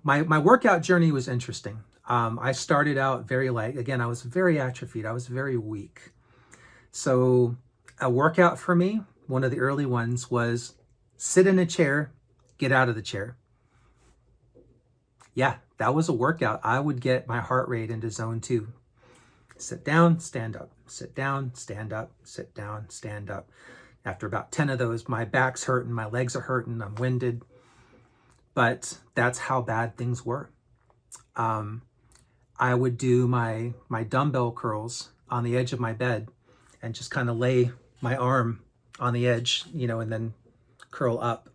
my workout journey was interesting. I started out very light. Again, I was very atrophied. I was very weak. So a workout for me, one of the early ones was sit in a chair, get out of the chair. Yeah, that was a workout. I would get my heart rate into zone 2. Sit down, stand up, sit down, stand up, sit down, stand up. After about 10 of those, my back's hurting, my legs are hurting, I'm winded. But that's how bad things were. I would do my dumbbell curls on the edge of my bed and just kind of lay my arm on the edge, and then curl up.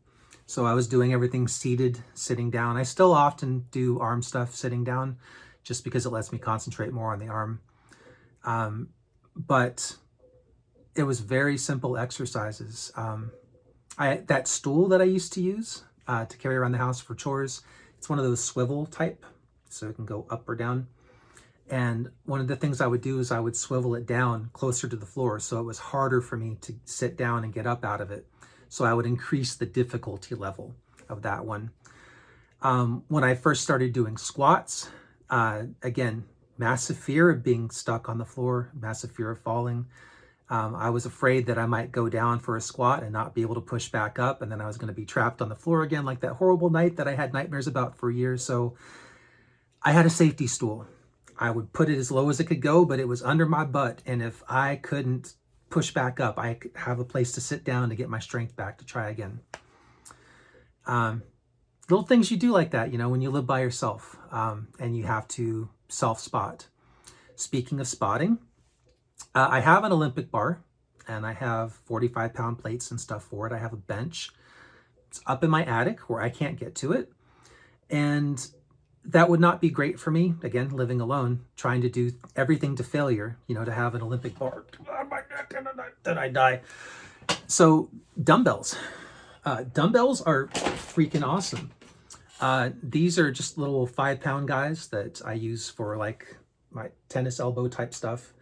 So I was doing everything seated, sitting down. I still often do arm stuff sitting down just because it lets me concentrate more on the arm. But it was very simple exercises. That stool that I used to use to carry around the house for chores, it's one of those swivel type, so it can go up or down. And one of the things I would do is I would swivel it down closer to the floor, so it was harder for me to sit down and get up out of it. So I would increase the difficulty level of that one. When I first started doing squats, again, massive fear of being stuck on the floor, massive fear of falling. I was afraid that I might go down for a squat and not be able to push back up, and then I was going to be trapped on the floor again, like that horrible night that I had nightmares about for years. So I had a safety stool. I would put it as low as it could go, but it was under my butt. And if I couldn't push back up, I could have a place to sit down to get my strength back to try again. Little things you do like that, when you live by yourself and you have to self-spot. Speaking of spotting, I have an Olympic bar and I have 45-pound plates and stuff for it. I have a bench. It's up in my attic where I can't get to it. And that would not be great for me, again, living alone, trying to do everything to failure, to have an Olympic bar. Then I die. So dumbbells. Dumbbells are freaking awesome. These are just little 5-pound guys that I use for like my tennis elbow type stuff.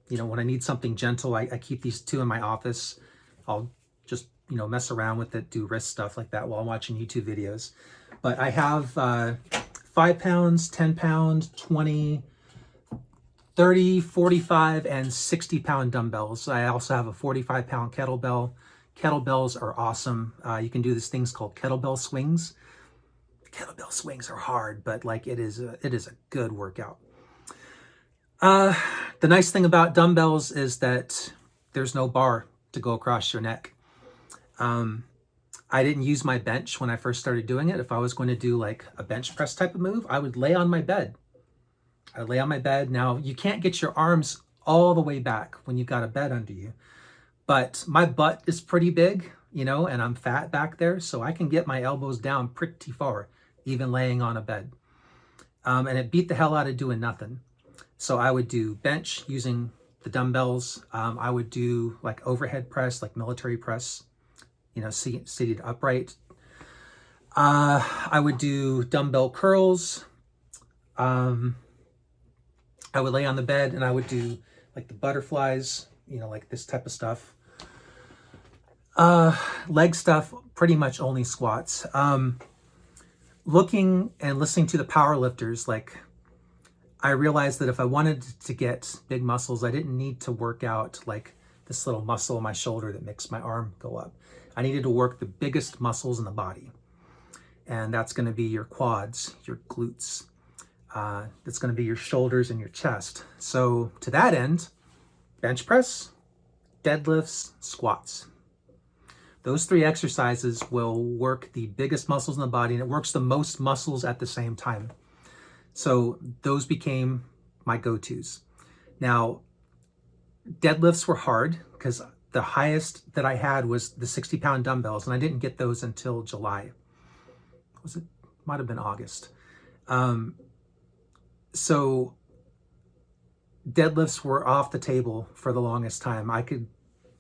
When I need something gentle, I keep these 2 in my office. I'll just, mess around with it, do wrist stuff like that while I'm watching YouTube videos. But I have 5 pounds, 10 pound, 20, 30, 45, and 60-pound dumbbells. I also have a 45-pound kettlebell. Kettlebells are awesome. You can do these things called kettlebell swings. Kettlebell swings are hard, but like it is a good workout. The nice thing about dumbbells is that there's no bar to go across your neck. I didn't use my bench when I first started doing it. If I was going to do like a bench press type of move, I would lay on my bed. I lay on my bed. Now, you can't get your arms all the way back when you've got a bed under you, but my butt is pretty big, and I'm fat back there, so I can get my elbows down pretty far, even laying on a bed. And it beat the hell out of doing nothing. So I would do bench using the dumbbells. I would do like overhead press, like military press, seated upright. I would do dumbbell curls. I would lay on the bed and I would do like the butterflies, like this type of stuff. Leg stuff, pretty much only squats. Looking and listening to the power lifters, like I realized that if I wanted to get big muscles, I didn't need to work out like this little muscle in my shoulder that makes my arm go up. I needed to work the biggest muscles in the body. And that's going to be your quads, your glutes. That's going to be your shoulders and your chest. So to that end, bench press, deadlifts, squats. Those 3 exercises will work the biggest muscles in the body, and it works the most muscles at the same time. So those became my go-tos. Now, deadlifts were hard because the highest that I had was the 60-pound dumbbells, and I didn't get those until July. Might have been August. So deadlifts were off the table for the longest time. I could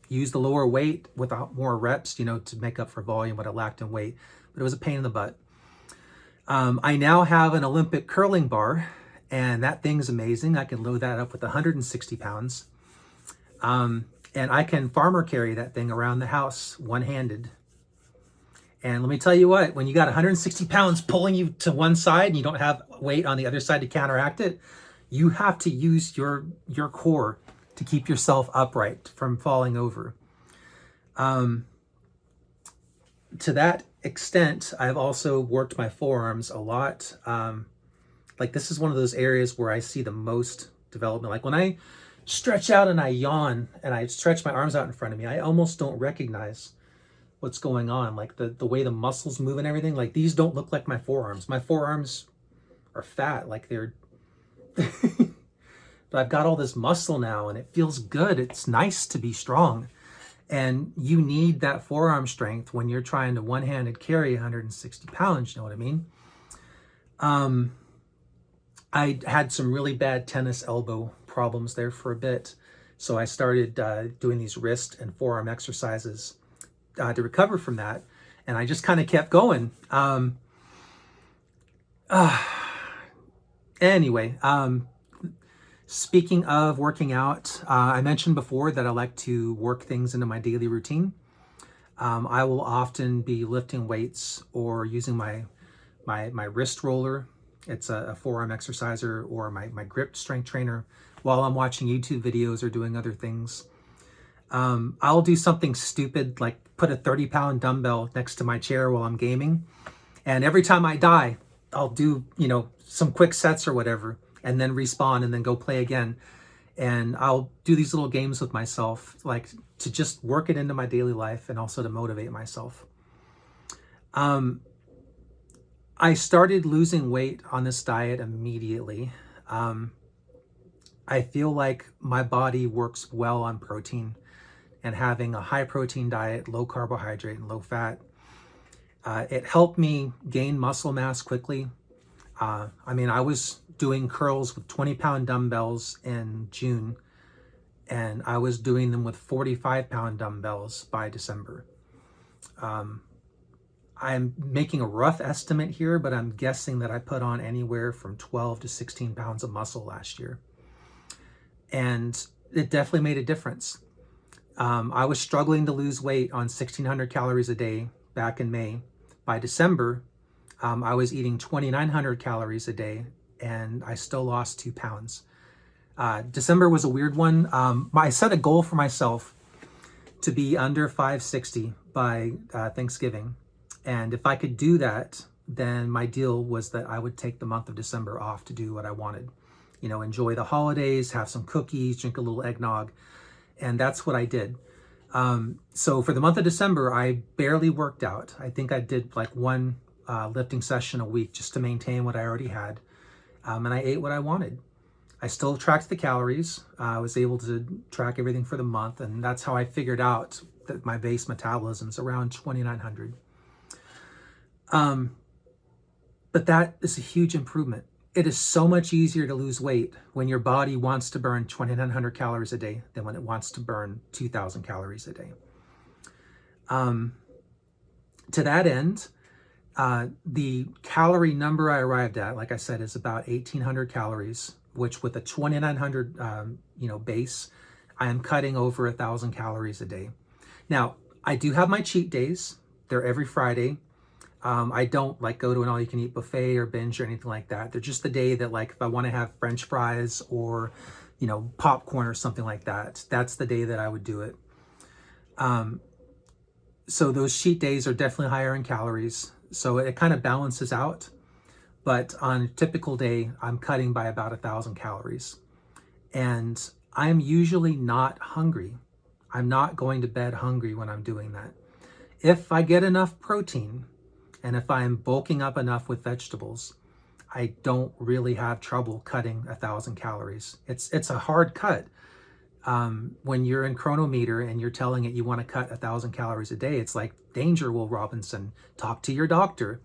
use the lower weight without more reps, to make up for volume what I lacked in weight, but it was a pain in the butt. I now have an Olympic curling bar, and that thing's amazing. I can load that up with 160 pounds. And I can farmer carry that thing around the house one-handed. And let me tell you what, when you got 160 pounds pulling you to one side and you don't have weight on the other side to counteract it, you have to use your core to keep yourself upright from falling over. To that extent, I've also worked my forearms a lot. Like this is one of those areas where I see the most development. Like when I stretch out and I yawn and I stretch my arms out in front of me, I almost don't recognize what's going on. Like the way the muscles move and everything, like these don't look like my forearms. My forearms are fat, like they're, but I've got all this muscle now and it feels good. It's nice to be strong. And you need that forearm strength when you're trying to one-handed carry 160 pounds, you know what I mean? I had some really bad tennis elbow problems there for a bit. So I started doing these wrist and forearm exercises to recover from that. And I just kind of kept going. Anyway, speaking of working out, I mentioned before that I like to work things into my daily routine. I will often be lifting weights or using my wrist roller. It's a forearm exerciser, or my grip strength trainer while I'm watching YouTube videos or doing other things. I'll do something stupid like put a 30-pound dumbbell next to my chair while I'm gaming. And every time I die, I'll do, some quick sets or whatever, and then respawn and then go play again. And I'll do these little games with myself, like to just work it into my daily life and also to motivate myself. I started losing weight on this diet immediately. I feel like my body works well on protein, and having a high protein diet, low carbohydrate and low fat, it helped me gain muscle mass quickly. I was doing curls with 20-pound dumbbells in June, and I was doing them with 45-pound dumbbells by December. I'm making a rough estimate here, but I'm guessing that I put on anywhere from 12 to 16 pounds of muscle last year. And it definitely made a difference. I was struggling to lose weight on 1,600 calories a day back in May. By December, I was eating 2,900 calories a day, and I still lost 2 pounds. December was a weird one. I set a goal for myself to be under 560 by Thanksgiving. And if I could do that, then my deal was that I would take the month of December off to do what I wanted. Enjoy the holidays, have some cookies, drink a little eggnog. And that's what I did. So for the month of December, I barely worked out. I think I did like one lifting session a week just to maintain what I already had. And I ate what I wanted. I still tracked the calories. I was able to track everything for the month. And that's how I figured out that my base metabolism is around 2,900. But that is a huge improvement. It is so much easier to lose weight when your body wants to burn 2,900 calories a day than when it wants to burn 2,000 calories a day. To that end, the calorie number I arrived at, like I said, is about 1,800 calories, which with a 2,900 base, I am cutting over 1,000 calories a day. Now, I do have my cheat days. They're every Friday. I don't go to an all-you-can-eat buffet or binge or anything like that. They're just the day that if I want to have French fries or, popcorn or something like that, that's the day that I would do it. So those cheat days are definitely higher in calories. So it kind of balances out. But on a typical day, I'm cutting by about 1,000 calories. And I'm usually not hungry. I'm not going to bed hungry when I'm doing that. If I get enough protein, and if I'm bulking up enough with vegetables, I don't really have trouble cutting 1,000 calories. It's a hard cut. When you're in Chronometer and you're telling it you want to cut 1,000 calories a day, it's like, danger, Will Robinson, talk to your doctor.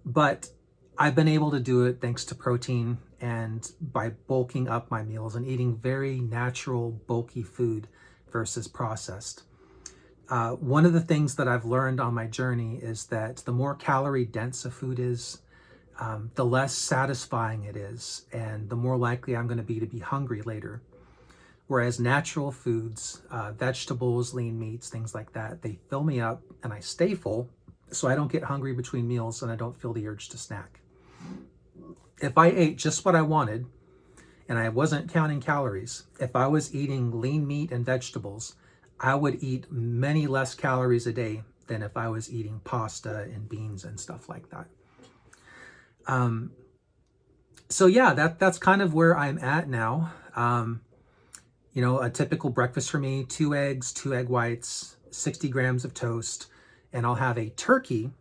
But I've been able to do it thanks to protein and by bulking up my meals and eating very natural, bulky food versus processed. One of the things that I've learned on my journey is that the more calorie dense a food is, the less satisfying it is, and the more likely I'm going to be hungry later. Whereas natural foods, vegetables, lean meats, things like that, they fill me up and I stay full so I don't get hungry between meals and I don't feel the urge to snack. If I ate just what I wanted and I wasn't counting calories, if I was eating lean meat and vegetables, I would eat many less calories a day than if I was eating pasta and beans and stuff like that. So yeah, that's kind of where I'm at now. You know, a typical breakfast for me: 2 eggs, 2 egg whites, 60 grams of toast, and I'll have a turkey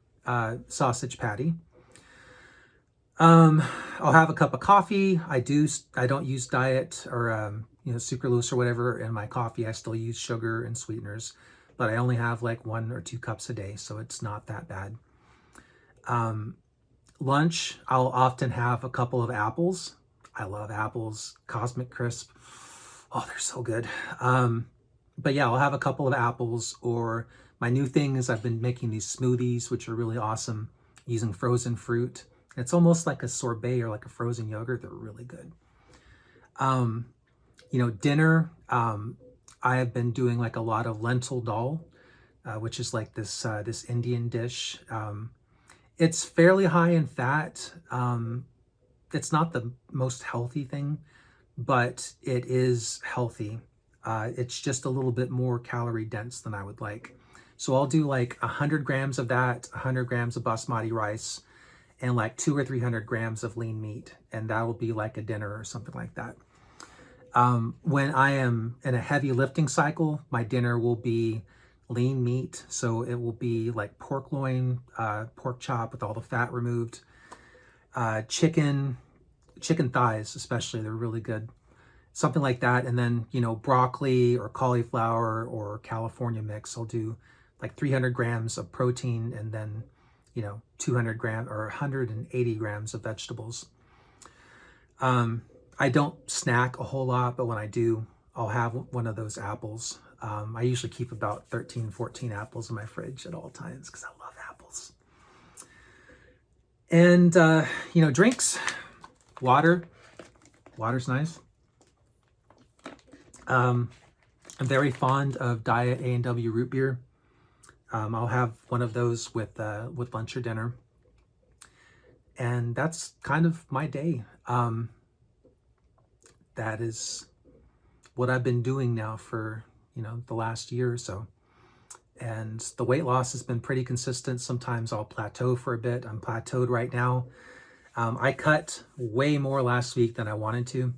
sausage patty. I'll have a cup of coffee. I don't use diet or you know, sucralose or whatever in my coffee. I still use sugar and sweeteners, but I only have like 1 or 2 cups a day, so it's not that bad. Lunch, I'll often have a couple of apples. I love apples. Cosmic Crisp. Oh, they're so good. But yeah, I'll have a couple of apples, or my new thing is I've been making these smoothies, which are really awesome, using frozen fruit. It's almost like a sorbet or like a frozen yogurt. They're really good. You know, dinner, I have been doing like a lot of lentil dal, which is like this Indian dish. It's fairly high in fat. It's not the most healthy thing, but it is healthy. It's just a little bit more calorie dense than I would like. So I'll do like 100 grams of that, 100 grams of basmati rice, and like 200 or 300 grams of lean meat. And that will be like a dinner or something like that. When I am in a heavy lifting cycle, my dinner will be lean meat. So it will be like pork loin, pork chop with all the fat removed, chicken thighs, especially, they're really good. Something like that. And then, you know, broccoli or cauliflower or California mix. I'll do like 300 grams of protein and then, you know, 200 grams or 180 grams of vegetables. I don't snack a whole lot, but when I do, I'll have one of those apples. I usually keep about 13, 14 apples in my fridge at all times because I love apples. And, you know, drinks, water. Water's nice. I'm very fond of Diet A&W root beer. I'll have one of those with lunch or dinner. And that's kind of my day. That is what I've been doing now for, you know, the last year or so. And the weight loss has been pretty consistent. Sometimes I'll plateau for a bit. I'm plateaued right now. I cut way more last week than I wanted to.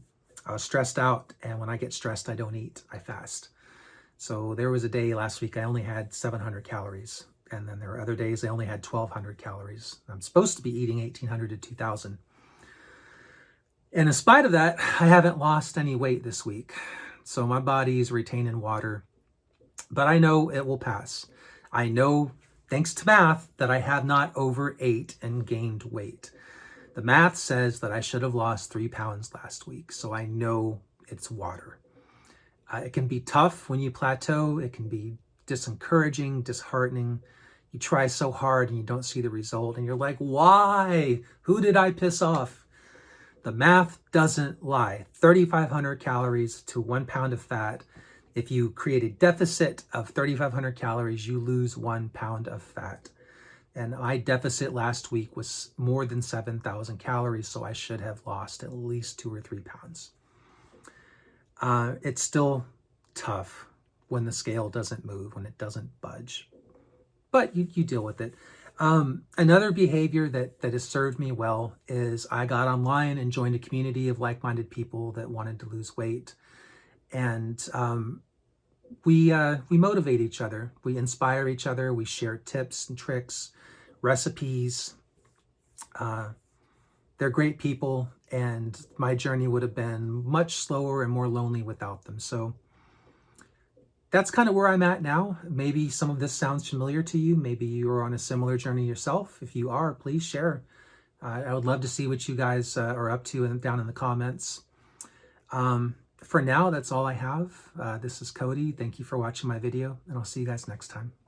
I was stressed out, and when I get stressed, I don't eat, I fast. So there was a day last week I only had 700 calories. And then there were other days I only had 1,200 calories. I'm supposed to be eating 1,800 to 2,000. And in spite of that, I haven't lost any weight this week. So my body is retaining water, but I know it will pass. I know, thanks to math, that I have not overate and gained weight. The math says that I should have lost 3 pounds last week. So I know it's water. It can be tough when you plateau. It can be discouraging, disheartening. You try so hard and you don't see the result. And you're like, why? Who did I piss off? The math doesn't lie. 3,500 calories to 1 pound of fat. If you create a deficit of 3,500 calories, you lose 1 pound of fat. And my deficit last week was more than 7,000 calories, so I should have lost at least 2 or 3 pounds. It's still tough when the scale doesn't move, when it doesn't budge. But you deal with it. Another behavior that has served me well is I got online and joined a community of like-minded people that wanted to lose weight. And we motivate each other. We inspire each other. We share tips and tricks, recipes. They're great people, and my journey would have been much slower and more lonely without them. So that's kind of where I'm at now. Maybe some of this sounds familiar to you. Maybe you're on a similar journey yourself. If you are, please share. I would love to see what you guys are up to down in the comments. For now, that's all I have. This is Cody. Thank you for watching my video, and I'll see you guys next time.